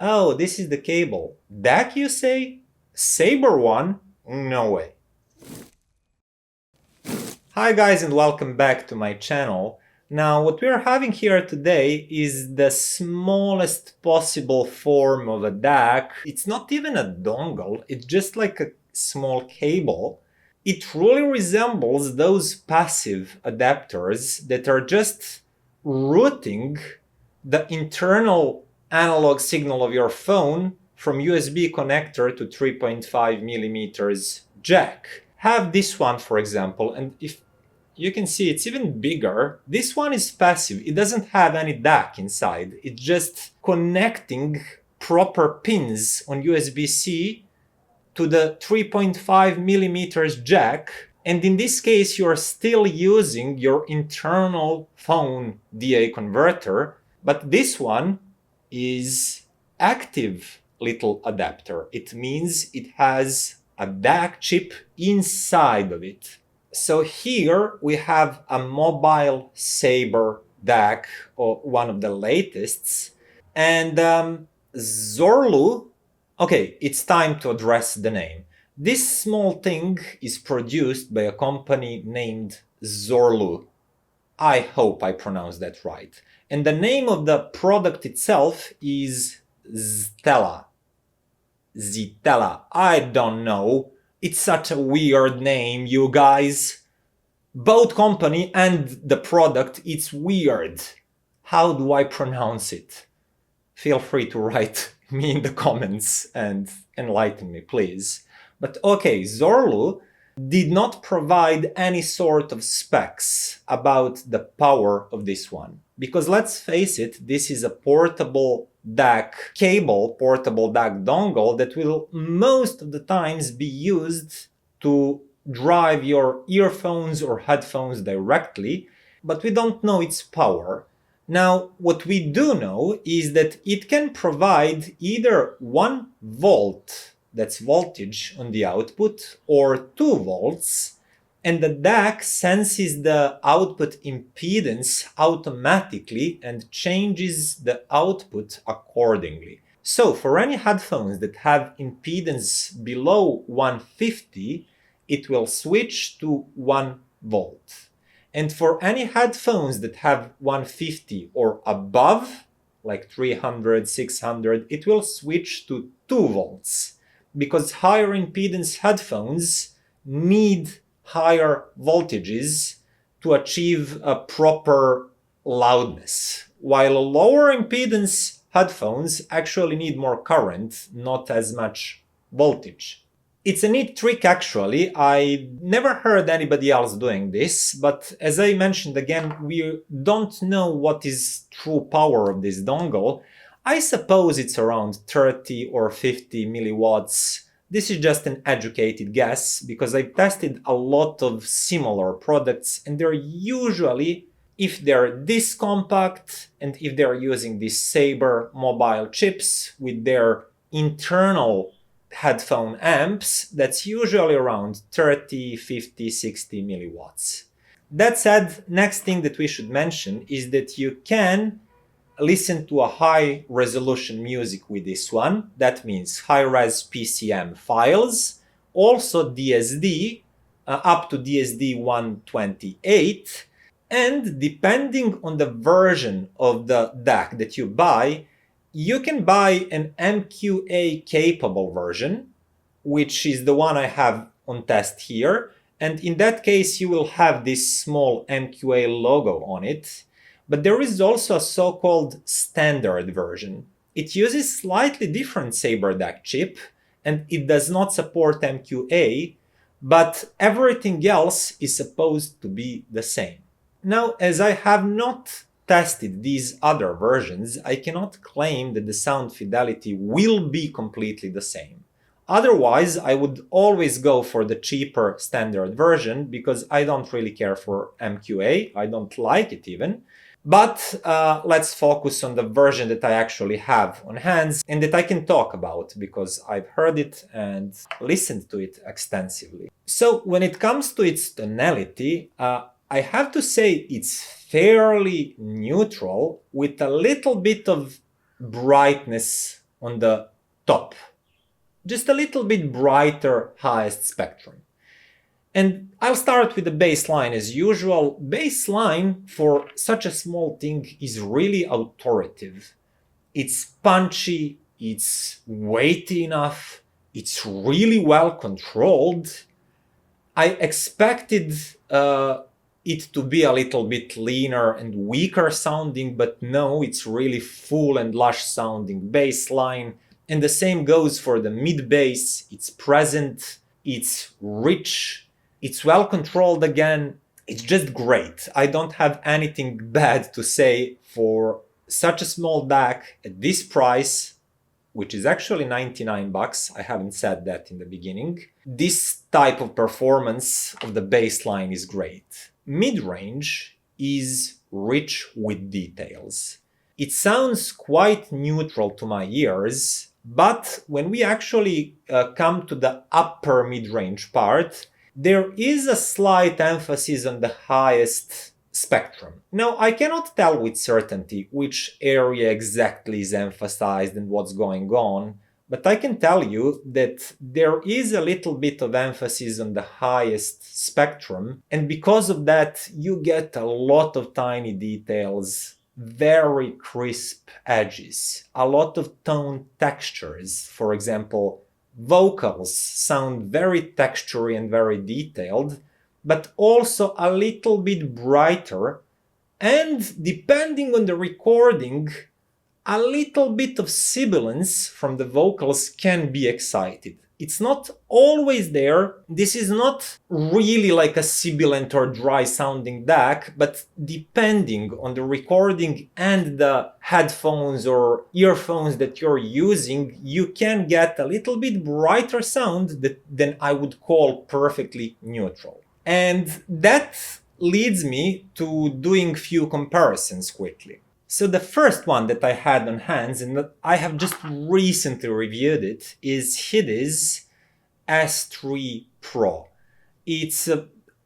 Oh, this is the cable. DAC, you say? Saber one? No way. Hi guys and welcome back to my channel. Now what we're having here today is the smallest possible form of a DAC. It's not even a dongle, it's just like a small cable. It truly resembles those passive adapters that are just routing the internal analog signal of your phone from USB connector to 3.5 millimeters jack. Have this one, for example, and if you can see it's even bigger. This one is passive. It doesn't have any DAC inside. It's just connecting proper pins on USB-C to the 3.5 millimeters jack. And in this case, you're still using your internal phone DA converter, but this one is active little adapter. It means it has a DAC chip inside of it. So here we have a mobile Saber DAC, or one of the latest, and Zorloo. Okay, it's time to address the name. This small thing is produced by a company named Zorloo. I hope I pronounced that right. And the name of the product itself is Ztella. Ztella. I don't know. It's such a weird name, you guys. Both company and the product, it's weird. How do I pronounce it? Feel free to write me in the comments and enlighten me, please. But okay, Zorloo did not provide any sort of specs about the power of this one. Because let's face it, this is a portable DAC cable, portable DAC dongle that will most of the times be used to drive your earphones or headphones directly, but we don't know its power. Now, what we do know is that it can provide either 1 volt, that's voltage on the output, or 2 volts, and the DAC senses the output impedance automatically and changes the output accordingly. So for any headphones that have impedance below 150, it will switch to 1 volt. And for any headphones that have 150 or above, like 300, 600, it will switch to 2 volts. Because higher impedance headphones need higher voltages to achieve a proper loudness, while lower impedance headphones actually need more current, not as much voltage. It's a neat trick actually. I never heard anybody else doing this, but as I mentioned again, we don't know what is true power of this dongle. I suppose it's around 30 or 50 milliwatts. This is just an educated guess because I've tested a lot of similar products and they're usually, if they're this compact and if they're using these Saber mobile chips with their internal headphone amps, that's usually around 30, 50, 60 milliwatts. That said, next thing that we should mention is that you can listen to a high resolution music with this one. That means high-res PCM files, also DSD, up to DSD 128, and depending on the version of the DAC that you buy, you can buy an MQA capable version, which is the one I have on test here, and in that case you will have this small MQA logo on it. But there is also a so-called standard version. It uses slightly different Saber DAC chip, and it does not support MQA, but everything else is supposed to be the same. Now, as I have not tested these other versions, I cannot claim that the sound fidelity will be completely the same. Otherwise, I would always go for the cheaper standard version because I don't really care for MQA, I don't like it even. But let's focus on the version that I actually have on hands and that I can talk about because I've heard it and listened to it extensively. So when it comes to its tonality, I have to say it's fairly neutral with a little bit of brightness on the top. Just a little bit brighter highest spectrum. And I'll start with the baseline as usual. Baseline for such a small thing is really authoritative. It's punchy, it's weighty enough, it's really well controlled. I expected it to be a little bit leaner and weaker sounding, but no, it's really full and lush sounding bass line. And the same goes for the mid bass. It's present, it's rich, it's well controlled again. It's just great. I don't have anything bad to say for such a small DAC at this price, which is actually 99 bucks. I haven't said that in the beginning. This type of performance of the bass line is great. Mid-range is rich with details. It sounds quite neutral to my ears, but when we actually come to the upper mid-range part, there is a slight emphasis on the highest spectrum. Now, I cannot tell with certainty which area exactly is emphasized and what's going on, but I can tell you that there is a little bit of emphasis on the highest spectrum, and because of that, you get a lot of tiny details, very crisp edges, a lot of tone textures. For example, vocals sound very textury and very detailed, but also a little bit brighter, and depending on the recording, a little bit of sibilance from the vocals can be excited. It's not always there. This is not really like a sibilant or dry sounding DAC, but depending on the recording and the headphones or earphones that you're using, you can get a little bit brighter sound than I would call perfectly neutral. And that leads me to doing few comparisons quickly. So the first one that I had on hands, and that I have just recently reviewed it, is Hidizs S3 Pro. It's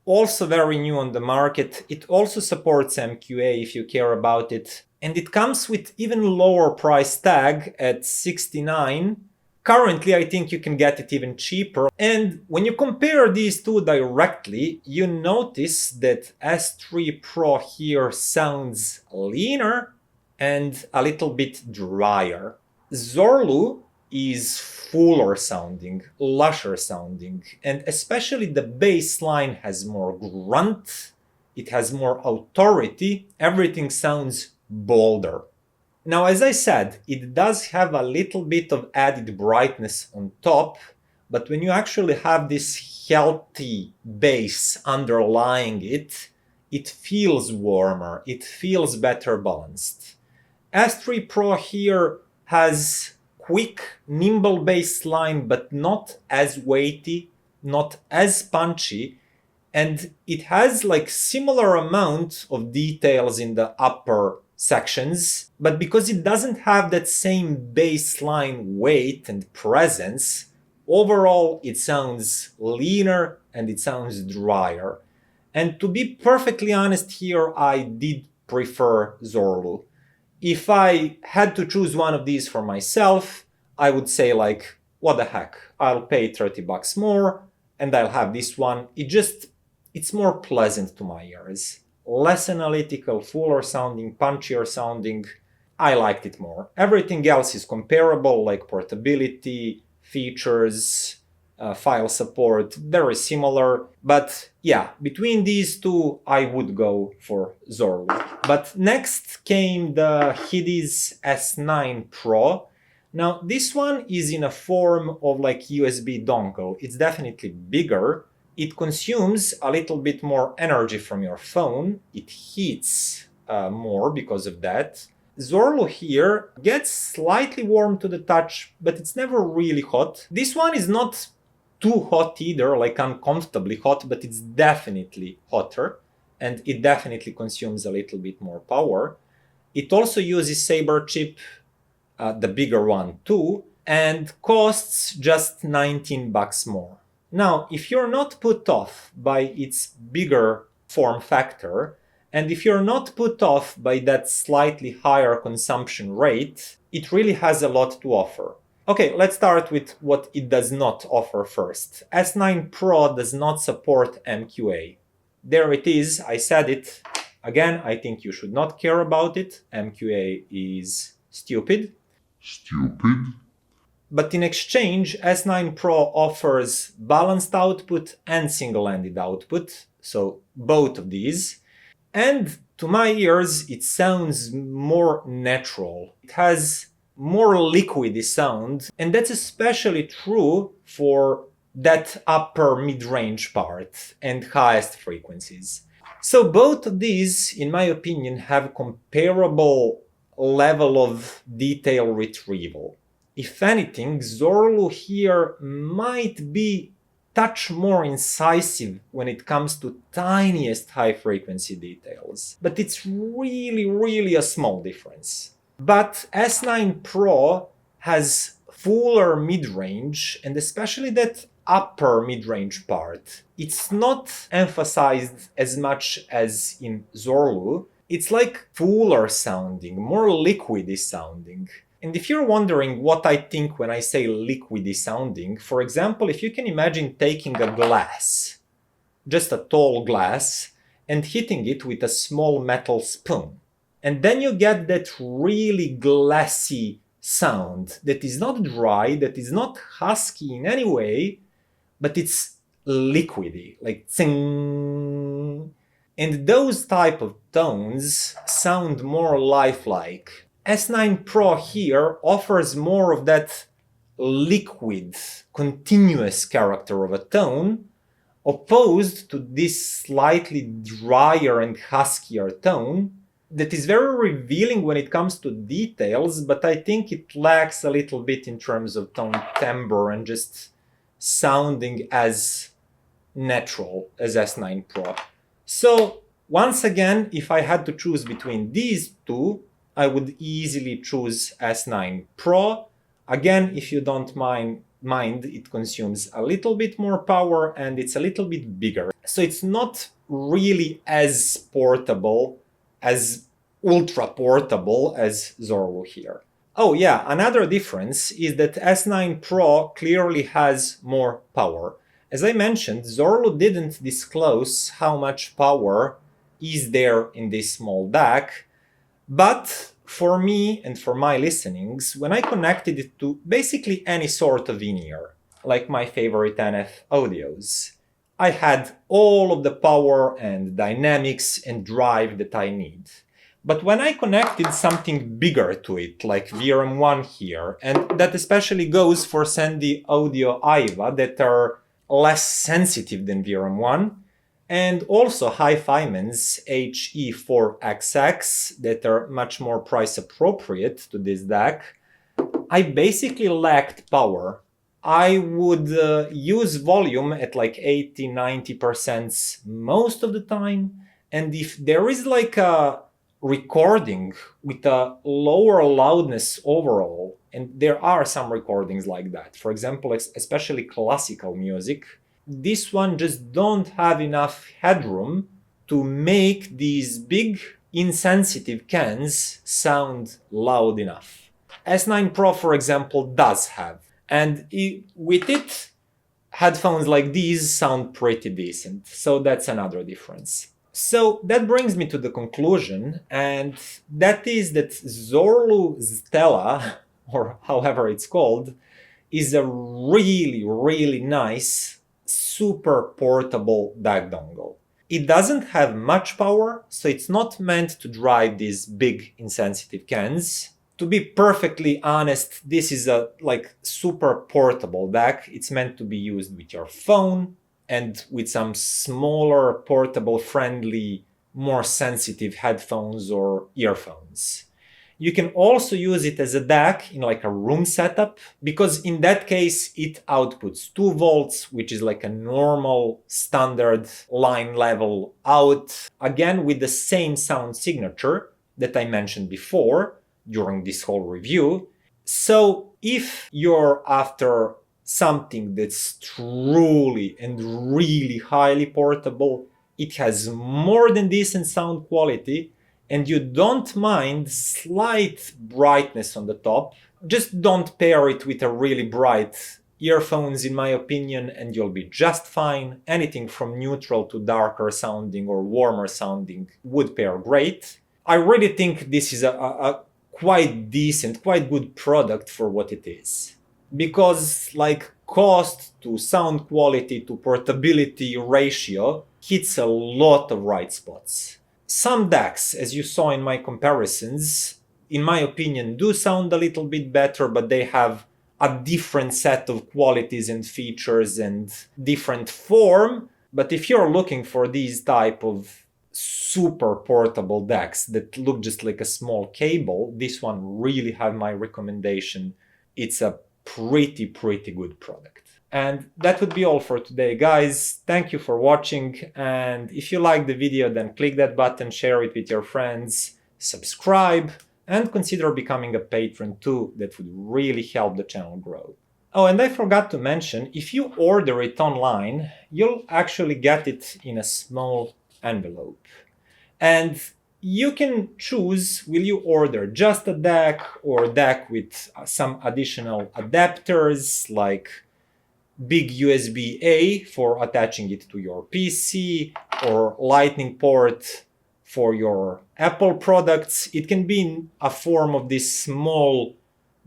also very new on the market. It also supports MQA if you care about it. And it comes with even lower price tag at $69. Currently, I think you can get it even cheaper. And when you compare these two directly, you notice that S3 Pro here sounds leaner and a little bit drier. Zorloo is fuller sounding, lusher sounding, and especially the bass line has more grunt, it has more authority, everything sounds bolder. Now, as I said, it does have a little bit of added brightness on top, but when you actually have this healthy bass underlying it, it feels warmer, it feels better balanced. S3 Pro here has quick, nimble bass line, but not as weighty, not as punchy, and it has like similar amount of details in the upper sections, but because it doesn't have that same baseline weight and presence, overall it sounds leaner and it sounds drier. And to be perfectly honest here, I did prefer Zorloo. If I had to choose one of these for myself, I would say like, what the heck, I'll pay 30 bucks more and I'll have this one. It's more pleasant to my ears. Less analytical, fuller sounding, punchier sounding. I liked it more. Everything else is comparable, like portability, features, file support, very similar. But yeah, between these two, I would go for Zorloo. But next came the Hidizs S9 Pro. Now, this one is in a form of like USB dongle. It's definitely bigger. It consumes a little bit more energy from your phone. It heats more because of that. Zorloo here gets slightly warm to the touch, but it's never really hot. This one is not too hot either, like uncomfortably hot, but it's definitely hotter, and it definitely consumes a little bit more power. It also uses Saber chip, the bigger one too, and costs just 19 bucks more. Now, if you're not put off by its bigger form factor, and if you're not put off by that slightly higher consumption rate, it really has a lot to offer. Okay, let's start with what it does not offer first. S9 Pro does not support MQA. There it is, I said it. Again, I think you should not care about it. MQA is stupid. But in exchange, S9 Pro offers balanced output and single-ended output, so both of these. And to my ears, it sounds more natural. It has more liquidy sound, and that's especially true for that upper mid-range part and highest frequencies. So both of these, in my opinion, have comparable level of detail retrieval. If anything, Zorloo here might be touch more incisive when it comes to tiniest high frequency details. But it's really a small difference. But S9 Pro has fuller mid-range, and especially that upper mid-range part. It's not emphasized as much as in Zorloo. It's like fuller sounding, more liquidy sounding. And if you're wondering what I think when I say liquidy sounding, for example, if you can imagine taking a glass, just a tall glass, and hitting it with a small metal spoon. And then you get that really glassy sound that is not dry, that is not husky in any way, but it's liquidy, like zing. And those type of tones sound more lifelike. S9 Pro here offers more of that liquid, continuous character of a tone, opposed to this slightly drier and huskier tone that is very revealing when it comes to details, but I think it lacks a little bit in terms of tone timbre and just sounding as natural as S9 Pro. So once again, if I had to choose between these two, I would easily choose S9 Pro. Again, if you don't mind, it consumes a little bit more power and it's a little bit bigger. So it's not really as portable, as ultra portable as Zorloo here. Oh yeah, another difference is that S9 Pro clearly has more power. As I mentioned, Zorloo didn't disclose how much power is there in this small DAC, but for me and for my listenings, when I connected it to basically any sort of in-ear, like my favorite NF audios, I had all of the power and dynamics and drive that I need. But when I connected something bigger to it, like VRM1 here, and that especially goes for Sandy Audio iiWi that are less sensitive than VRM1, and also hifi's HE4XX that are much more price appropriate to this DAC, I basically lacked power. I would use volume at like 80–90% most of the time, and if there is like a recording with a lower loudness overall, and there are some recordings like that, for example, especially classical music, this one just don't have enough headroom to make these big insensitive cans sound loud enough. S9 Pro, for example, does have, and with it, headphones like these sound pretty decent, so that's another difference. So that brings me to the conclusion, and that is that Zorloo Ztella, or however it's called, is a really nice, super portable DAC dongle. It doesn't have much power, so it's not meant to drive these big insensitive cans. To be perfectly honest, this is a super portable DAC. It's meant to be used with your phone and with some smaller, portable, friendly, more sensitive headphones or earphones. You can also use it as a DAC in like a room setup, because in that case it outputs 2 volts, which is like a normal standard line level out, again with the same sound signature that I mentioned before during this whole review. So if you're after something that's truly and really highly portable, it has more than decent sound quality, and you don't mind slight brightness on the top, just don't pair it with a really bright earphones, in my opinion, and you'll be just fine. Anything from neutral to darker sounding or warmer sounding would pair great. I really think this is a quite decent, quite good product for what it is. Because like cost to sound quality to portability ratio hits a lot of right spots. Some DACs, as you saw in my comparisons, in my opinion, do sound a little bit better, but they have a different set of qualities and features and different form. But if you're looking for these type of super portable DACs that look just like a small cable, this one really have my recommendation. It's a pretty good product. And that would be all for today, guys. Thank you for watching, and if you like the video, then click that button, share it with your friends, subscribe, and consider becoming a patron too. That would really help the channel grow. Oh, and I forgot to mention, if you order it online, you'll actually get it in a small envelope. And you can choose, will you order just a DAC or DAC with some additional adapters like big USB-A for attaching it to your PC or Lightning port for your Apple products. It can be in a form of this small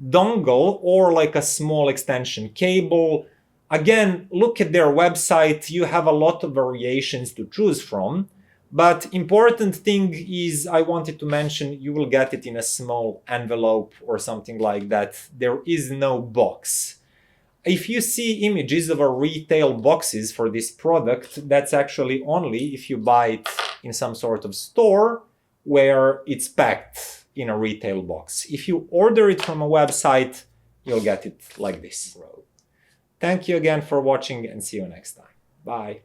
dongle or like a small extension cable. Again, look at their website. You have a lot of variations to choose from. But important thing is, I wanted to mention, you will get it in a small envelope or something like that. There is no box. If you see images of a retail boxes for this product, that's actually only if you buy it in some sort of store where it's packed in a retail box. If you order it from a website, you'll get it like this. Thank you again for watching, and see you next time. Bye.